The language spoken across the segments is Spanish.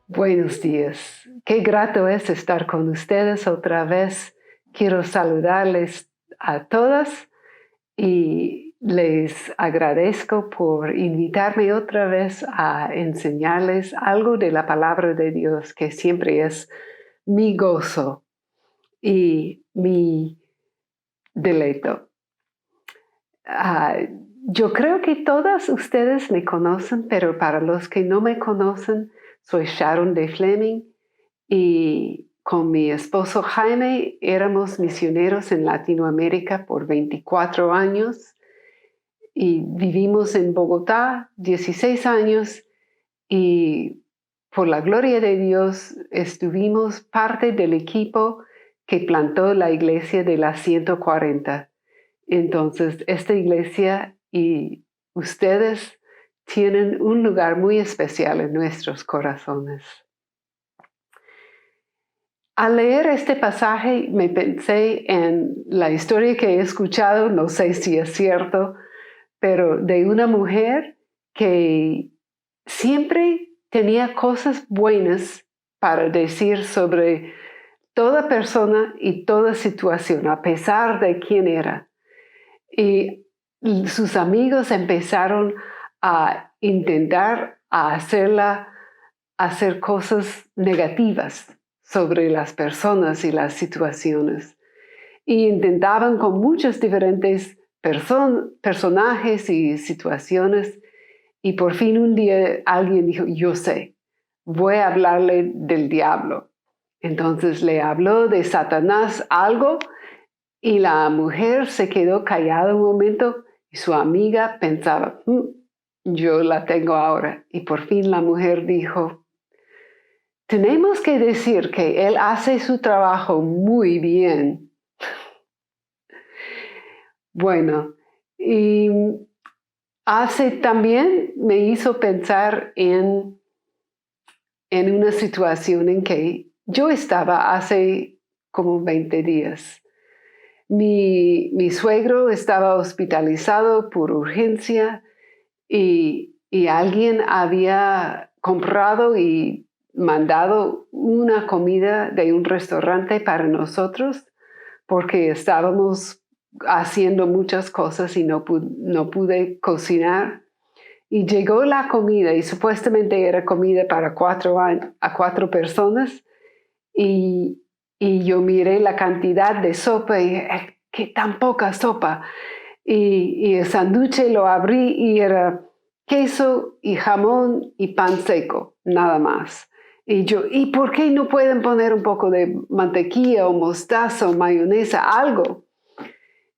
Buenos días. Qué grato es estar con ustedes otra vez. Quiero saludarles a todas y les agradezco por invitarme otra vez a enseñarles algo de la palabra de Dios, que siempre es mi gozo y mi deleito. Yo creo que todas ustedes me conocen, pero para los que no me conocen, soy Sharon de Fleming y con mi esposo Jaime éramos misioneros en Latinoamérica por 24 años y vivimos en Bogotá 16 años y por la gloria de Dios estuvimos parte del equipo que plantó la iglesia de las 140. Entonces, esta iglesia y ustedes tienen un lugar muy especial en nuestros corazones. Al leer este pasaje me pensé en la historia que he escuchado, no sé si es cierto, pero de una mujer que siempre tenía cosas buenas para decir sobre toda persona y toda situación, a pesar de quién era. Y sus amigos empezaron a intentar a hacerla hacer cosas negativas sobre las personas y las situaciones. Y intentaban con muchos diferentes personajes y situaciones. Y por fin un día alguien dijo, yo sé, voy a hablarle del diablo. Entonces le habló de Satanás algo y la mujer se quedó callada un momento y su amiga pensaba, yo la tengo ahora. Y por fin la mujer dijo, tenemos que decir que él hace su trabajo muy bien. Bueno, y también me hizo pensar en una situación en que yo estaba hace como 20 días. Mi suegro estaba hospitalizado por urgencia y alguien había comprado y mandado una comida de un restaurante para nosotros porque estábamos haciendo muchas cosas y no pude cocinar. Y llegó la comida y supuestamente era comida para cuatro personas y yo miré la cantidad de sopa y dije, ¿qué tan poca sopa? Y el sándwich lo abrí y era queso y jamón y pan seco, nada más. Y yo, ¿y por qué no pueden poner un poco de mantequilla o mostaza o mayonesa, algo?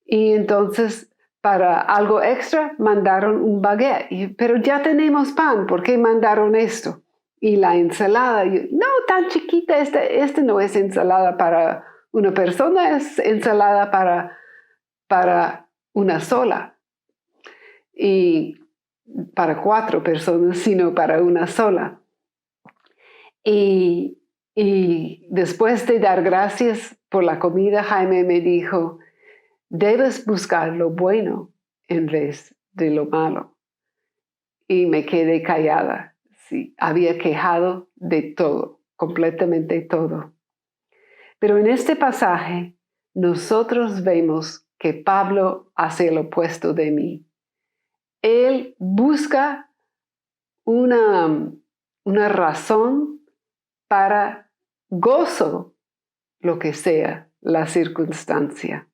Y entonces, para algo extra, mandaron un baguette. Pero ya tenemos pan, ¿por qué mandaron esto? Y la ensalada, no, tan chiquita, este no es ensalada para una persona, es ensalada para una sola. Y para 4 personas, sino para una sola. Y después de dar gracias por la comida, Jaime me dijo, debes buscar lo bueno en vez de lo malo. Y me quedé callada. Sí, había quejado de todo, completamente todo. Pero en este pasaje, nosotros vemos que Pablo hace el opuesto de mí. Él busca una razón para gozo, lo que sea la circunstancia.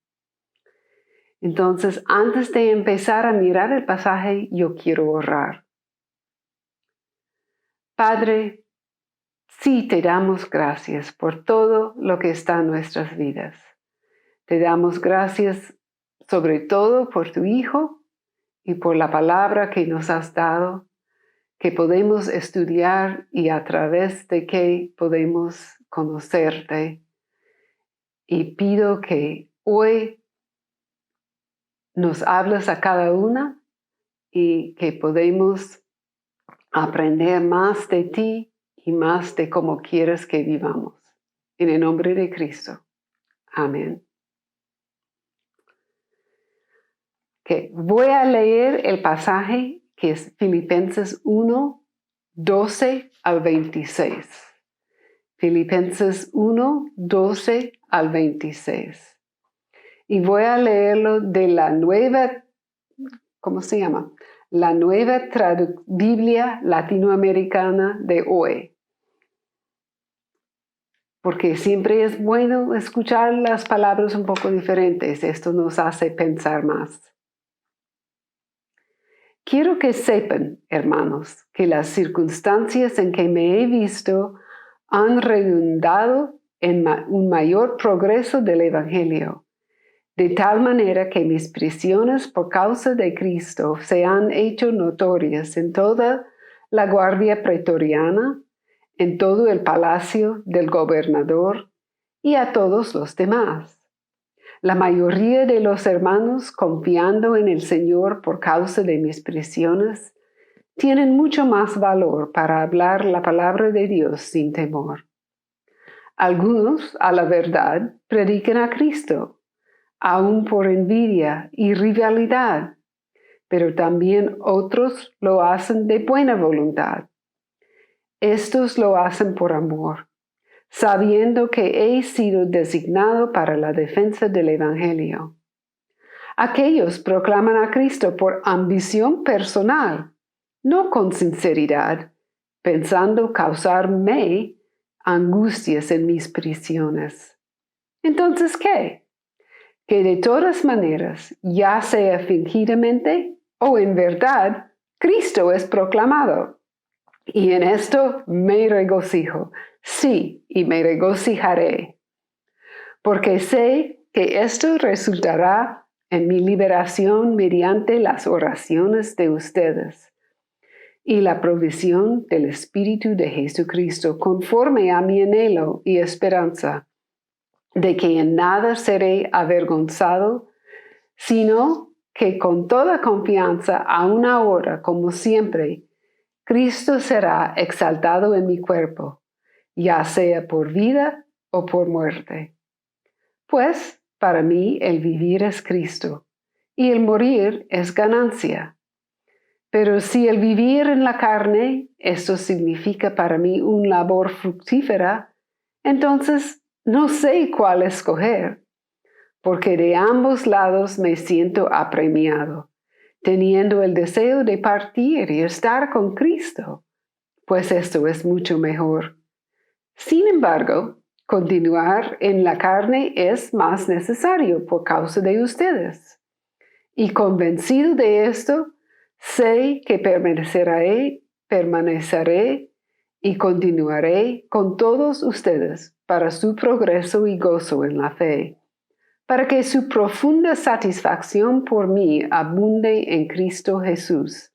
Entonces, antes de empezar a mirar el pasaje, yo quiero orar. Padre, sí te damos gracias por todo lo que está en nuestras vidas. Te damos gracias sobre todo por tu Hijo y por la palabra que nos has dado, que podemos estudiar y a través de que podemos conocerte. Y pido que hoy nos hables a cada una y que podamos aprender más de ti y más de cómo quieres que vivamos. En el nombre de Cristo. Amén. Okay. Voy a leer el pasaje que es Filipenses 1, 12 al 26. Filipenses 1, 12 al 26. Y voy a leerlo de la nueva, ¿cómo se llama? La nueva Biblia latinoamericana de hoy. Porque siempre es bueno escuchar las palabras un poco diferentes. Esto nos hace pensar más. Quiero que sepan, hermanos, que las circunstancias en que me he visto han redundado en un mayor progreso del Evangelio, de tal manera que mis prisiones por causa de Cristo se han hecho notorias en toda la guardia pretoriana, en todo el palacio del gobernador y a todos los demás. La mayoría de los hermanos, confiando en el Señor por causa de mis prisiones, tienen mucho más valor para hablar la palabra de Dios sin temor. Algunos, a la verdad, predican a Cristo, aun por envidia y rivalidad, pero también otros lo hacen de buena voluntad. Estos lo hacen por amor, sabiendo que he sido designado para la defensa del Evangelio. Aquellos proclaman a Cristo por ambición personal, no con sinceridad, pensando causarme angustias en mis prisiones. Entonces, ¿qué? Que de todas maneras, ya sea fingidamente o en verdad, Cristo es proclamado. Y en esto me regocijo, sí, y me regocijaré, porque sé que esto resultará en mi liberación mediante las oraciones de ustedes y la provisión del Espíritu de Jesucristo, conforme a mi anhelo y esperanza, de que en nada seré avergonzado, sino que con toda confianza, aun ahora como siempre, Cristo será exaltado en mi cuerpo, ya sea por vida o por muerte. Pues para mí el vivir es Cristo y el morir es ganancia. Pero si el vivir en la carne, esto significa para mí un labor fructífera, entonces no sé cuál escoger, porque de ambos lados me siento apremiado, teniendo el deseo de partir y estar con Cristo, pues esto es mucho mejor. Sin embargo, continuar en la carne es más necesario por causa de ustedes. Y convencido de esto, sé que permaneceré y continuaré con todos ustedes para su progreso y gozo en la fe, para que su profunda satisfacción por mí abunde en Cristo Jesús,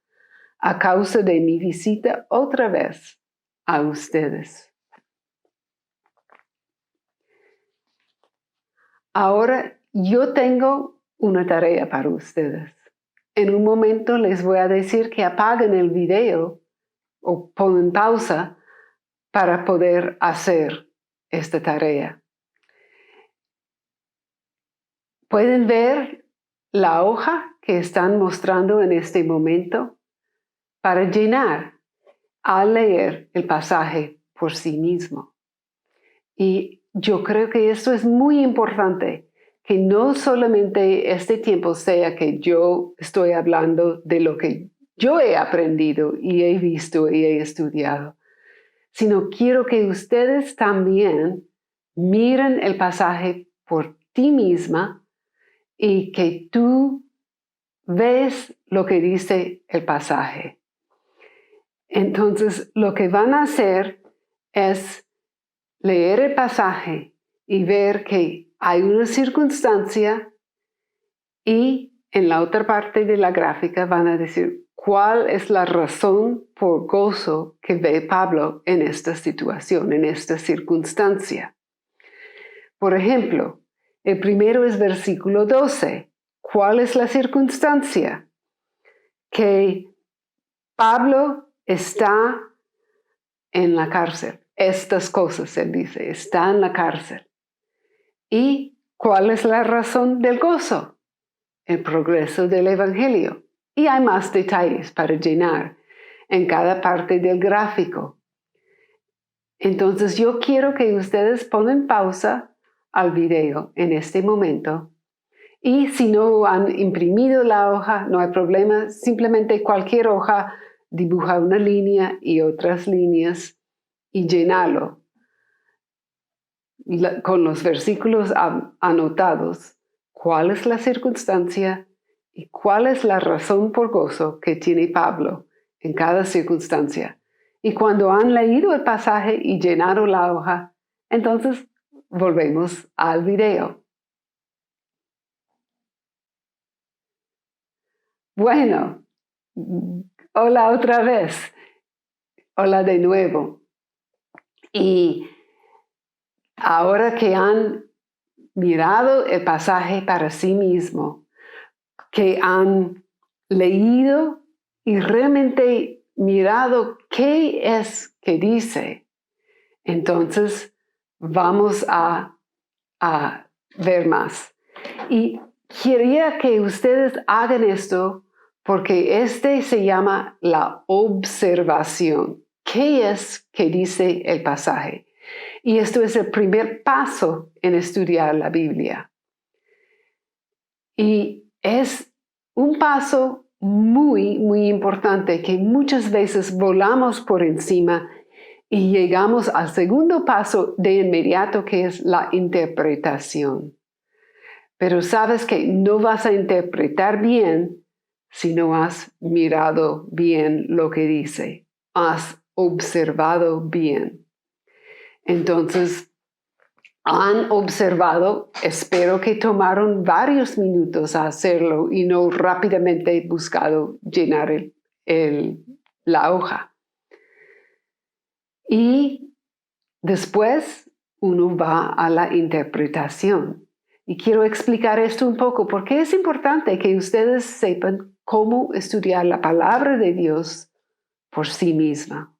a causa de mi visita otra vez a ustedes. Ahora yo tengo una tarea para ustedes. En un momento les voy a decir que apaguen el video o pongan pausa para poder hacer esta tarea. ¿Pueden ver la hoja que están mostrando en este momento? Para llenar al leer el pasaje por sí mismo. Y yo creo que esto es muy importante, que no solamente este tiempo sea que yo estoy hablando de lo que yo he aprendido y he visto y he estudiado, sino quiero que ustedes también miren el pasaje por ti misma y que tú ves lo que dice el pasaje. Entonces, lo que van a hacer es leer el pasaje y ver que hay una circunstancia y en la otra parte de la gráfica van a decir cuál es la razón por gozo que ve Pablo en esta situación, en esta circunstancia. Por ejemplo, el primero es versículo 12. ¿Cuál es la circunstancia? Que Pablo está en la cárcel. Estas cosas, él dice, está en la cárcel. ¿Y cuál es la razón del gozo? El progreso del Evangelio. Y hay más detalles para llenar. en cada parte del gráfico. Entonces yo quiero que ustedes pongan pausa al video en este momento. Y si no han imprimido la hoja, no hay problema. Simplemente cualquier hoja dibuja una línea y otras líneas y llenarlo con los versículos anotados. ¿Cuál es la circunstancia y cuál es la razón por gozo que tiene Pablo en cada circunstancia? Y cuando han leído el pasaje y llenado la hoja, entonces volvemos al video. Bueno, hola otra vez. Hola de nuevo. Y ahora que han mirado el pasaje para sí mismo, que han leído y realmente mirado qué es que dice, entonces vamos a ver más. Y quería que ustedes hagan esto porque este se llama la observación. ¿Qué es que dice el pasaje? Y esto es el primer paso en estudiar la Biblia. Y es un paso muy, muy importante que muchas veces volamos por encima y llegamos al segundo paso de inmediato, que es la interpretación. Pero sabes que no vas a interpretar bien si no has mirado bien lo que dice, has observado bien. Entonces, han observado, espero que tomaron varios minutos a hacerlo y no rápidamente buscado llenar la hoja. Y después uno va a la interpretación. Y quiero explicar esto un poco porque es importante que ustedes sepan cómo estudiar la palabra de Dios por sí misma.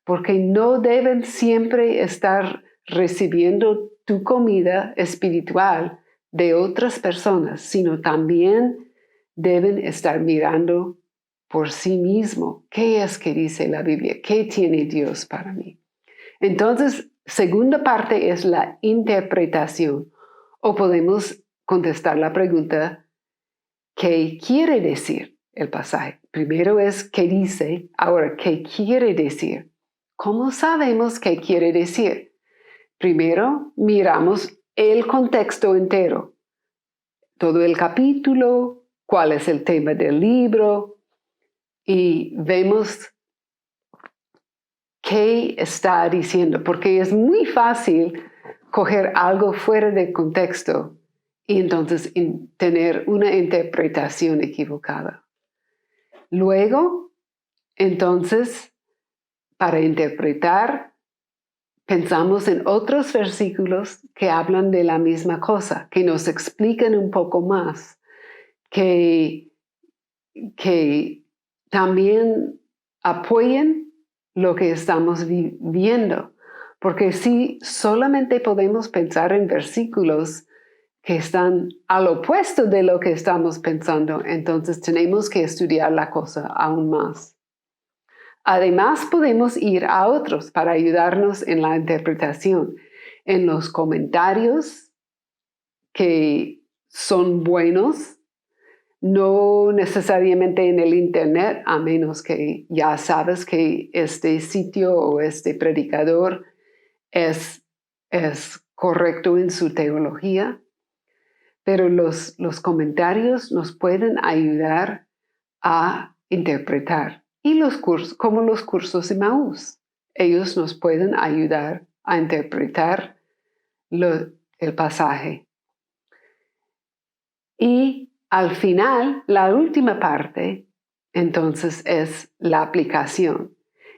Porque no deben siempre estar recibiendo tu comida espiritual de otras personas, sino también deben estar mirando por sí mismo qué es que dice la Biblia, qué tiene Dios para mí. Entonces, segunda parte es la interpretación, o podemos contestar la pregunta, ¿qué quiere decir el pasaje? Primero es qué dice, ahora, ¿qué quiere decir? ¿Cómo sabemos qué quiere decir? Primero, miramos el contexto entero, todo el capítulo, cuál es el tema del libro, y vemos qué está diciendo, porque es muy fácil coger algo fuera de contexto y entonces tener una interpretación equivocada. Luego, entonces, para interpretar, pensamos en otros versículos que hablan de la misma cosa, que nos explican un poco más, que también apoyen lo que estamos viendo. Porque si solamente podemos pensar en versículos que están al opuesto de lo que estamos pensando, entonces tenemos que estudiar la cosa aún más. Además, podemos ir a otros para ayudarnos en la interpretación, en los comentarios que son buenos, no necesariamente en el internet, a menos que ya sabes que este sitio o este predicador es correcto en su teología, pero los comentarios nos pueden ayudar a interpretar. Y los cursos, como los cursos de Maús, ellos nos pueden ayudar a interpretar el pasaje. Y al final, la última parte, entonces, es la aplicación.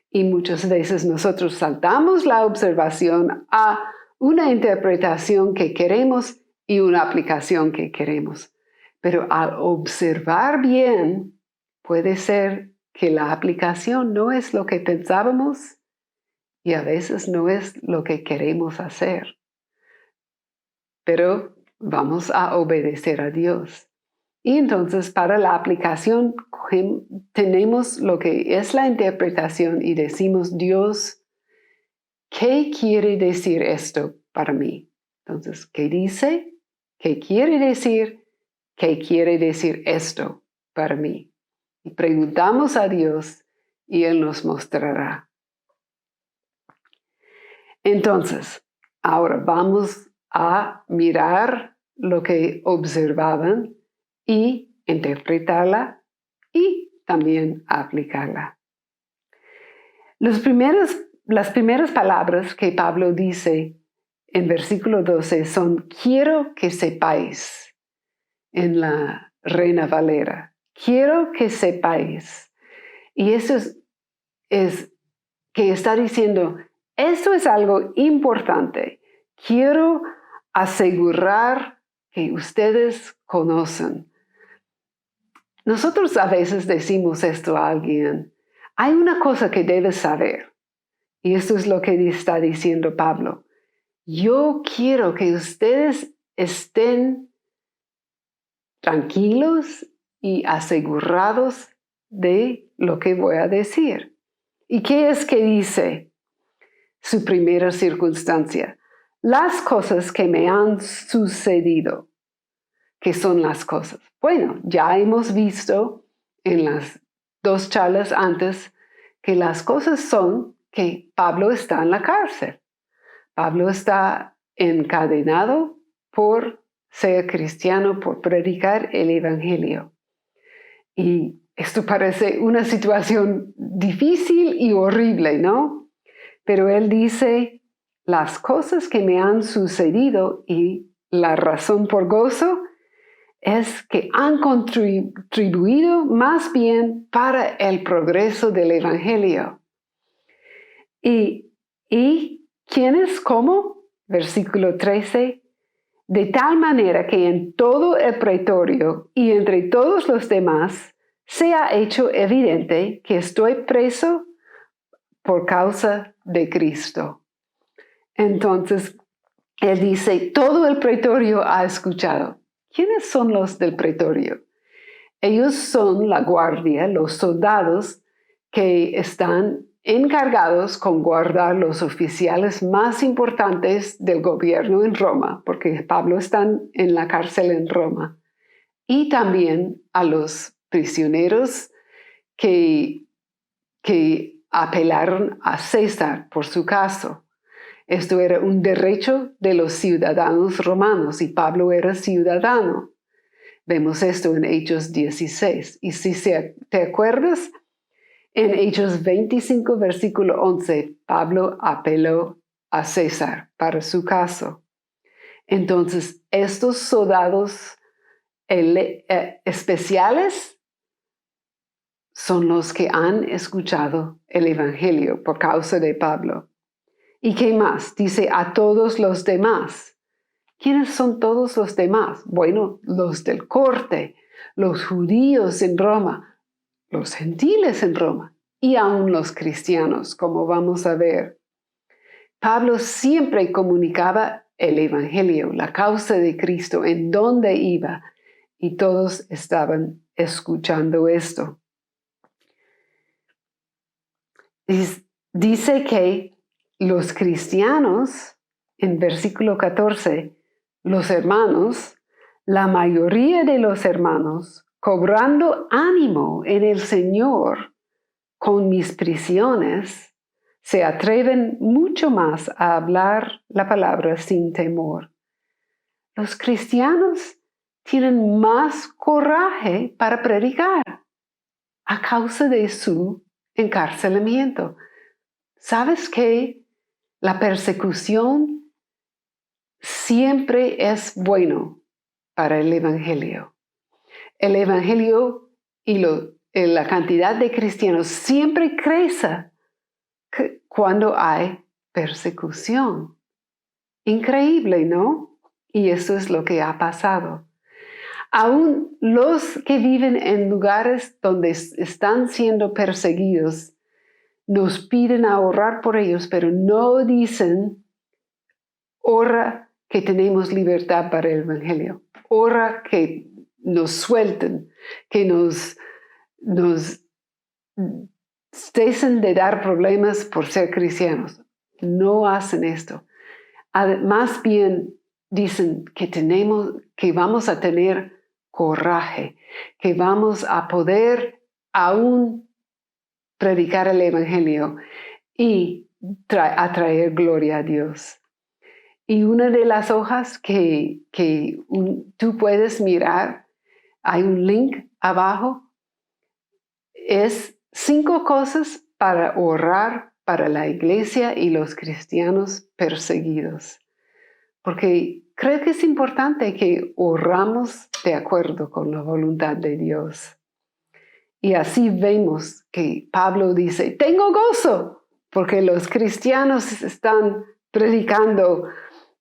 Y muchas veces nosotros saltamos la observación a una interpretación que queremos y una aplicación que queremos. Pero al observar bien, puede ser que la aplicación no es lo que pensábamos y a veces no es lo que queremos hacer. Pero vamos a obedecer a Dios. Y entonces para la aplicación tenemos lo que es la interpretación y decimos, Dios, ¿qué quiere decir esto para mí? Entonces, ¿qué dice? ¿Qué quiere decir? ¿Qué quiere decir esto para mí? Y preguntamos a Dios y Él nos mostrará. Entonces, ahora vamos a mirar lo que observaban y interpretarla y también aplicarla. Las primeras palabras que Pablo dice en versículo 12 son quiero que sepáis en la Reina Valera. Quiero que sepáis. Y eso es que está diciendo, esto es algo importante. Quiero asegurar que ustedes conocen. Nosotros a veces decimos esto a alguien. Hay una cosa que debes saber. Y esto es lo que está diciendo Pablo. Yo quiero que ustedes estén tranquilos y asegurados de lo que voy a decir. ¿Y qué es que dice su primera circunstancia? Las cosas que me han sucedido. ¿Qué son las cosas? Bueno, ya hemos visto en las 2 charlas antes que las cosas son que Pablo está en la cárcel. Pablo está encadenado por ser cristiano, por predicar el Evangelio. Y esto parece una situación difícil y horrible, ¿no? Pero él dice, las cosas que me han sucedido y la razón por gozo es que han contribuido más bien para el progreso del Evangelio. ¿Y quiénes? ¿Cómo? Versículo 13. De tal manera que en todo el pretorio y entre todos los demás se ha hecho evidente que estoy preso por causa de Cristo. Entonces, él dice, todo el pretorio ha escuchado. ¿Quiénes son los del pretorio? Ellos son la guardia, los soldados que están encargados con guardar los oficiales más importantes del gobierno en Roma, porque Pablo está en la cárcel en Roma, y también a los prisioneros que apelaron a César por su caso. Esto era un derecho de los ciudadanos romanos y Pablo era ciudadano. Vemos esto en Hechos 16. Y si te acuerdas, en Hechos 25, versículo 11, Pablo apeló a César para su caso. Entonces, estos soldados especiales son los que han escuchado el Evangelio por causa de Pablo. ¿Y qué más? Dice a todos los demás. ¿Quiénes son todos los demás? Bueno, los del corte, los judíos en Roma, los gentiles en Roma y aún los cristianos, como vamos a ver. Pablo siempre comunicaba el Evangelio, la causa de Cristo, en dónde iba, y todos estaban escuchando esto. Dice que los cristianos, en versículo 14, los hermanos, la mayoría de los hermanos, cobrando ánimo en el Señor con mis prisiones, se atreven mucho más a hablar la palabra sin temor. Los cristianos tienen más coraje para predicar a causa de su encarcelamiento. ¿Sabes qué? La persecución siempre es bueno para el Evangelio. El Evangelio y la cantidad de cristianos siempre crece cuando hay persecución. Increíble, ¿no? Y eso es lo que ha pasado. Aún los que viven en lugares donde están siendo perseguidos nos piden a orar por ellos, pero no dicen, ora que tenemos libertad para el Evangelio. Ora que nos suelten, que nos cesen de dar problemas por ser cristianos. No hacen esto. Más bien dicen que vamos a tener coraje, que vamos a poder aún predicar el Evangelio y atraer gloria a Dios. Y una de las hojas que tú puedes mirar, hay un link abajo, es 5 cosas para orar para la iglesia y los cristianos perseguidos. Porque creo que es importante que oramos de acuerdo con la voluntad de Dios. Y así vemos que Pablo dice, tengo gozo, porque los cristianos están predicando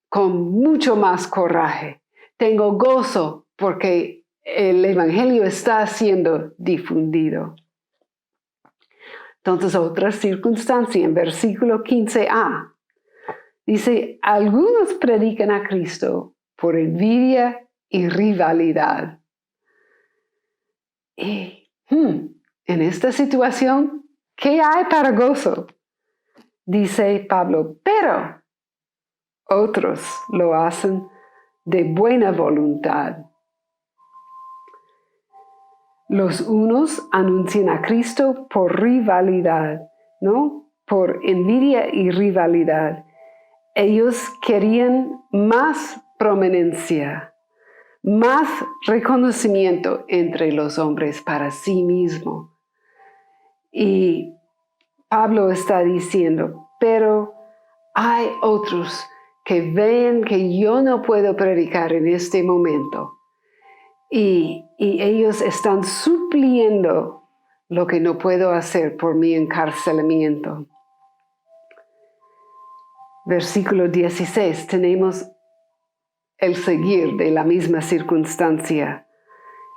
con mucho más coraje. Tengo gozo porque el Evangelio está siendo difundido. Entonces, otra circunstancia en versículo 15a. Dice, algunos predican a Cristo por envidia y rivalidad. Y en esta situación, ¿qué hay para gozo? Dice Pablo, pero otros lo hacen de buena voluntad. Los unos anuncian a Cristo por rivalidad, ¿no? Por envidia y rivalidad. Ellos querían más prominencia, más reconocimiento entre los hombres para sí mismo. Y Pablo está diciendo, pero hay otros que ven que yo no puedo predicar en este momento. Y ellos están supliendo lo que no puedo hacer por mi encarcelamiento. Versículo 16, tenemos el seguir de la misma circunstancia.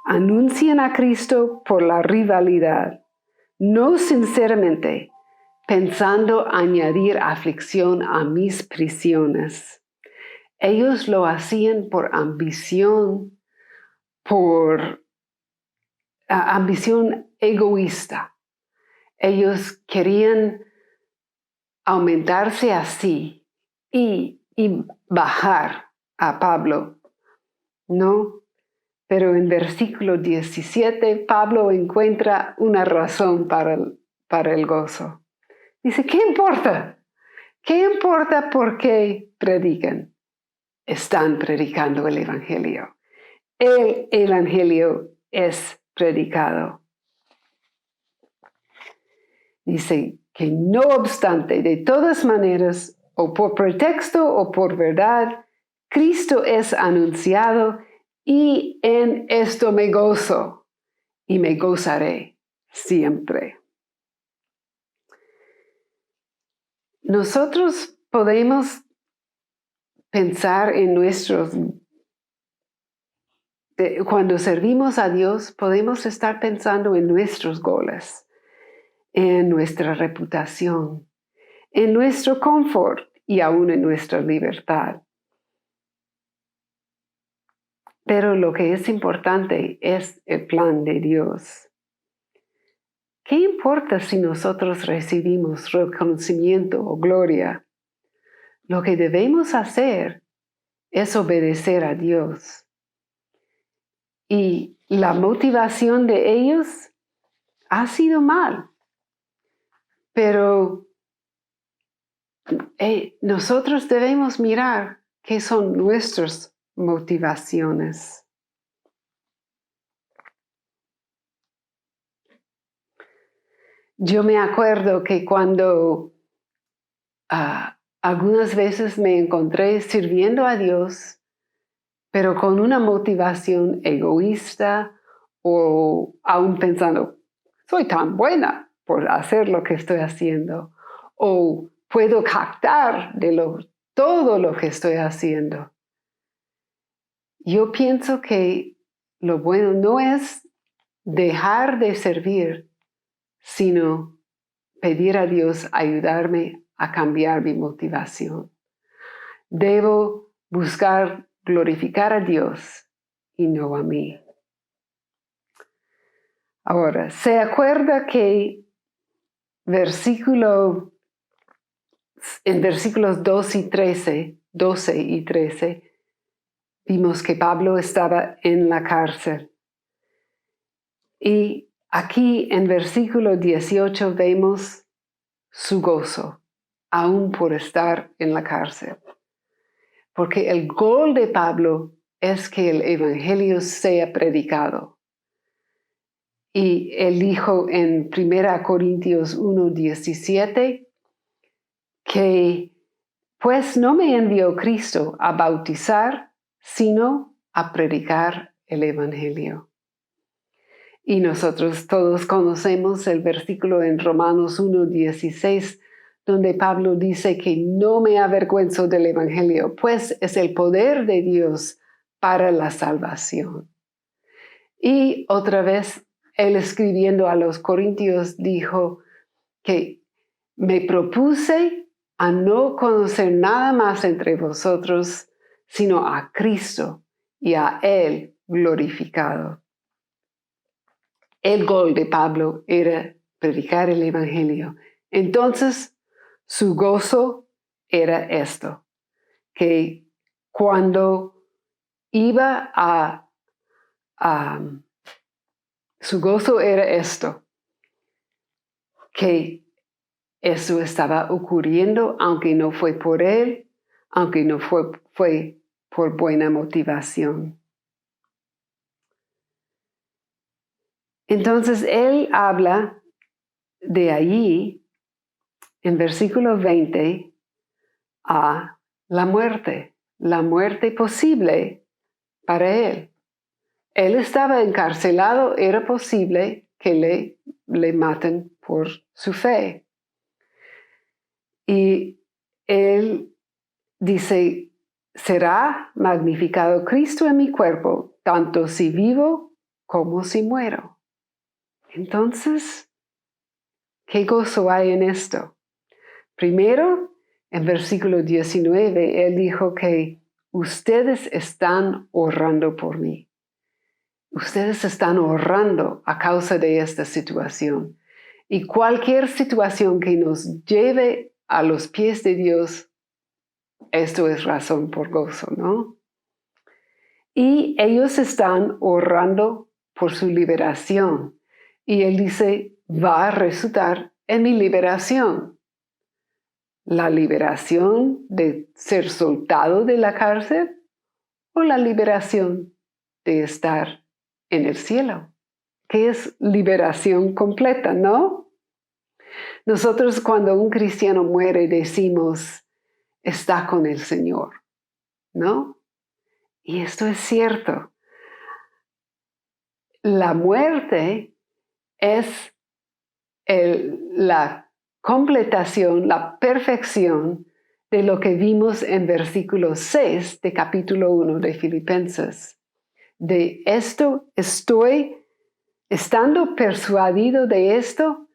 Anuncian a Cristo por la rivalidad, no sinceramente, pensando añadir aflicción a mis prisiones. Ellos lo hacían por ambición, por ambición egoísta. Ellos querían aumentarse así y bajar a Pablo, ¿no? Pero en versículo 17, Pablo encuentra una razón para el gozo. Dice, ¿qué importa? ¿Qué importa por qué predican? Están predicando el Evangelio. El Evangelio es predicado. Dice que no obstante, de todas maneras, o por pretexto o por verdad, Cristo es anunciado y en esto me gozo y me gozaré siempre. Nosotros podemos pensar en cuando servimos a Dios, podemos estar pensando en nuestros goles, en nuestra reputación, en nuestro confort y aún en nuestra libertad. Pero lo que es importante es el plan de Dios. ¿Qué importa si nosotros recibimos reconocimiento o gloria? Lo que debemos hacer es obedecer a Dios. Y la motivación de ellos ha sido mal. Pero nosotros debemos mirar qué son nuestras motivaciones. Yo me acuerdo que cuando algunas veces me encontré sirviendo a Dios, pero con una motivación egoísta o aún pensando, soy tan buena por hacer lo que estoy haciendo, o puedo captar de todo lo que estoy haciendo. Yo pienso que lo bueno no es dejar de servir, sino pedir a Dios ayudarme a cambiar mi motivación. Debo buscar glorificar a Dios y no a mí. Ahora, ¿se acuerda que en versículos 12 y 13, vimos que Pablo estaba en la cárcel? Y aquí en versículo 18 vemos su gozo, aún por estar en la cárcel. Porque el gol de Pablo es que el evangelio sea predicado. Y él dijo en 1 Corintios 1:17 que pues no me envió Cristo a bautizar, sino a predicar el evangelio. Y nosotros todos conocemos el versículo en Romanos 1:16, donde Pablo dice que no me avergüenzo del evangelio, pues es el poder de Dios para la salvación. Y otra vez, él escribiendo a los Corintios dijo que me propuse a no conocer nada más entre vosotros, sino a Cristo y a Él glorificado. El gol de Pablo era predicar el evangelio. Entonces, su gozo era esto, que cuando iba su gozo era esto, que eso estaba ocurriendo, aunque no fue por él, aunque no fue por buena motivación. Entonces, él habla de allí, en versículo 20, a la muerte posible para él. Él estaba encarcelado, era posible que le maten por su fe. Y él dice, será magnificado Cristo en mi cuerpo, tanto si vivo como si muero. Entonces, ¿qué gozo hay en esto? Primero, en versículo 19, él dijo que ustedes están orando por mí. Ustedes están orando a causa de esta situación. Y cualquier situación que nos lleve a los pies de Dios, esto es razón por gozo, ¿no? Y ellos están orando por su liberación. Y él dice, va a resultar en mi liberación. ¿La liberación de ser soltado de la cárcel o la liberación de estar en el cielo? Que es liberación completa, ¿no? Nosotros cuando un cristiano muere decimos, está con el Señor, ¿no? Y esto es cierto. La muerte es la completación, la perfección de lo que vimos en versículo 6 de capítulo 1 de Filipenses. De esto estoy, estando persuadido de esto,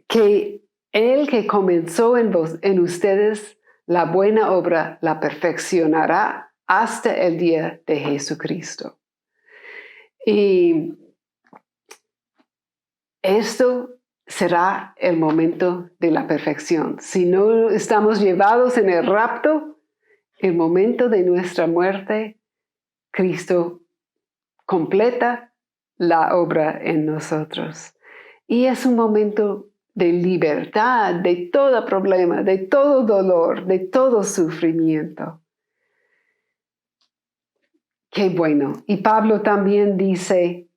que el que comenzó en ustedes la buena obra la perfeccionará hasta el día de Jesucristo. Y esto será el momento de la perfección. Si no estamos llevados en el rapto, el momento de nuestra muerte, Cristo completa la obra en nosotros. Y es un momento de libertad de todo problema, de todo dolor, de todo sufrimiento. Qué bueno. Y Pablo también dice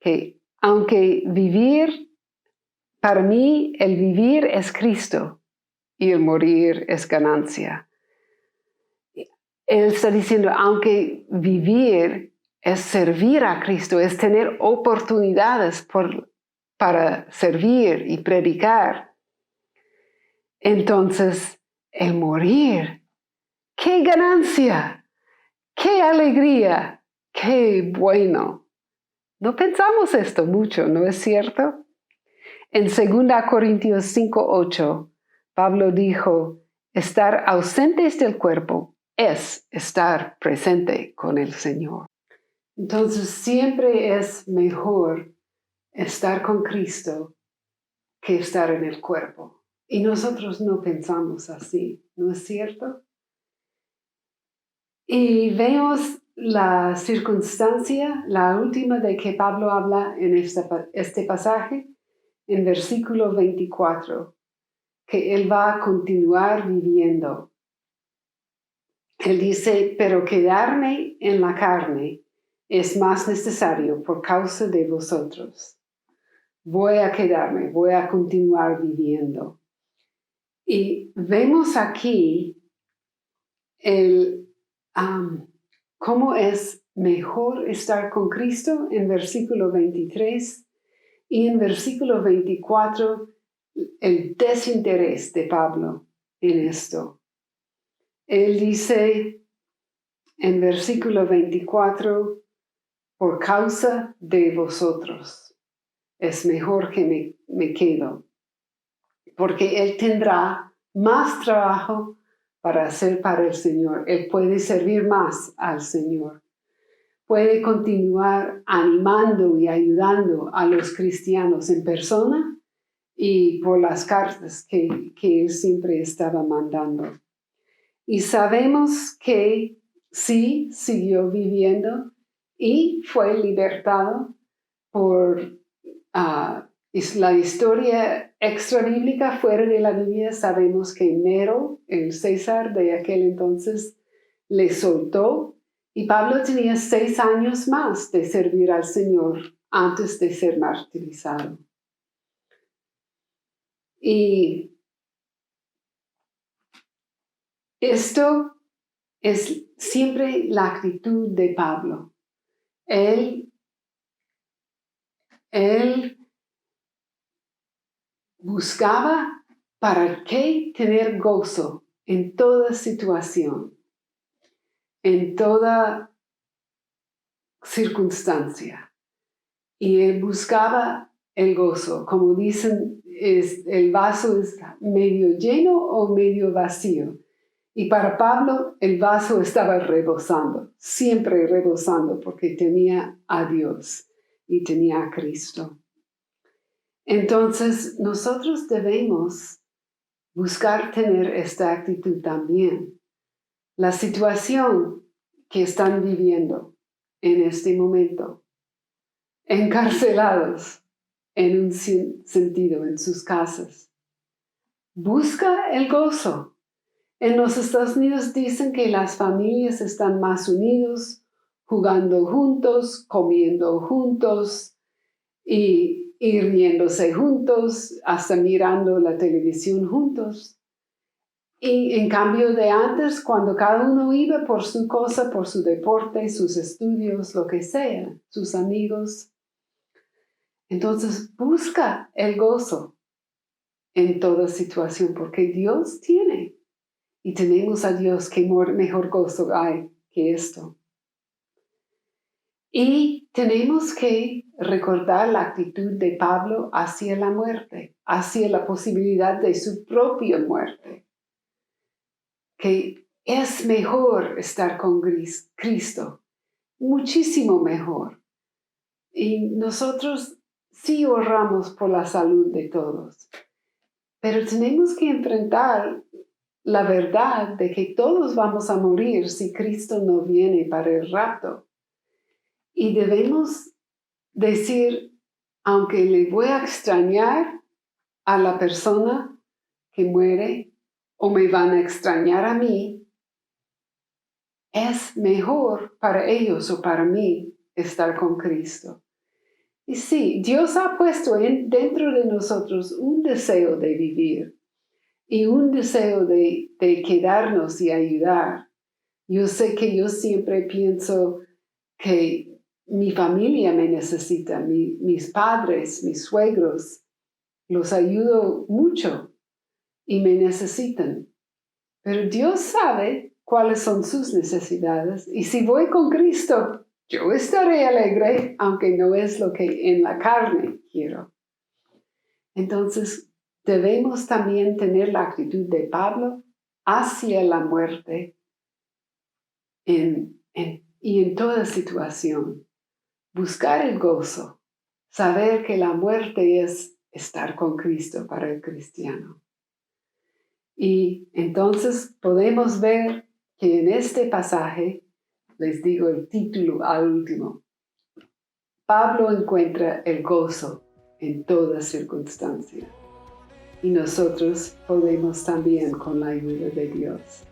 que aunque para mí el vivir es Cristo y el morir es ganancia. Él está diciendo, aunque vivir es servir a Cristo, es tener oportunidades para servir y predicar. Entonces, el morir, ¡qué ganancia! ¡Qué alegría! ¡Qué bueno! No pensamos esto mucho, ¿no es cierto? En 2 Corintios 5:8, Pablo dijo, estar ausentes del cuerpo es estar presente con el Señor. Entonces siempre es mejor estar con Cristo que estar en el cuerpo. Y nosotros no pensamos así, ¿no es cierto? Y vemos la circunstancia, la última de que Pablo habla en este pasaje, en versículo 24, que él va a continuar viviendo. Él dice, pero quedarme en la carne es más necesario por causa de vosotros. Voy a quedarme, voy a continuar viviendo. Y vemos aquí cómo es mejor estar con Cristo en versículo 23 y en versículo 24 el desinterés de Pablo en esto. Él dice en versículo 24, por causa de vosotros, es mejor que me quedo, porque él tendrá más trabajo para hacer para el Señor. Él puede servir más al Señor. Puede continuar animando y ayudando a los cristianos en persona y por las cartas que él siempre estaba mandando. Y sabemos que sí siguió viviendo y fue libertado por la historia extrabíblica fuera de la Biblia. Sabemos que Nero, el César de aquel entonces, le soltó y Pablo tenía 6 años más de servir al Señor antes de ser martirizado. Y esto es siempre la actitud de Pablo. Él buscaba para qué tener gozo en toda situación, en toda circunstancia. Y él buscaba el gozo, como dicen, el vaso es medio lleno o medio vacío. Y para Pablo el vaso estaba rebosando, siempre rebosando, porque tenía a Dios y tenía a Cristo. Entonces nosotros debemos buscar tener esta actitud también. La situación que están viviendo en este momento, encarcelados en un sentido en sus casas. Busca el gozo. En los Estados Unidos dicen que las familias están más unidos, jugando juntos, comiendo juntos y riéndose juntos, hasta mirando la televisión juntos. Y en cambio de antes, cuando cada uno iba por su cosa, por su deporte, sus estudios, lo que sea, sus amigos. Entonces busca el gozo en toda situación, porque Dios tiene. Y tenemos a Dios, que mejor gozo hay que esto. Y tenemos que recordar la actitud de Pablo hacia la muerte, hacia la posibilidad de su propia muerte. Que es mejor estar con Cristo, muchísimo mejor. Y nosotros sí oramos por la salud de todos, pero tenemos que enfrentar la verdad de que todos vamos a morir si Cristo no viene para el rapto. Y debemos decir, aunque le voy a extrañar a la persona que muere o me van a extrañar a mí, es mejor para ellos o para mí estar con Cristo. Y sí, Dios ha puesto dentro de nosotros un deseo de vivir y un deseo de quedarnos y ayudar. Yo sé que yo siempre pienso que mi familia me necesita, mis padres, mis suegros, los ayudo mucho y me necesitan. Pero Dios sabe cuáles son sus necesidades y si voy con Cristo, yo estaré alegre, aunque no es lo que en la carne quiero. Entonces, debemos también tener la actitud de Pablo hacia la muerte en y en toda situación. Buscar el gozo, saber que la muerte es estar con Cristo para el cristiano. Y entonces podemos ver que en este pasaje, les digo el título al último, Pablo encuentra el gozo en toda circunstancia. Y nosotros podemos también con la ayuda de Dios.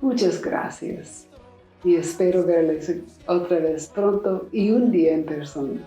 Muchas gracias y espero verles otra vez pronto y un día en persona.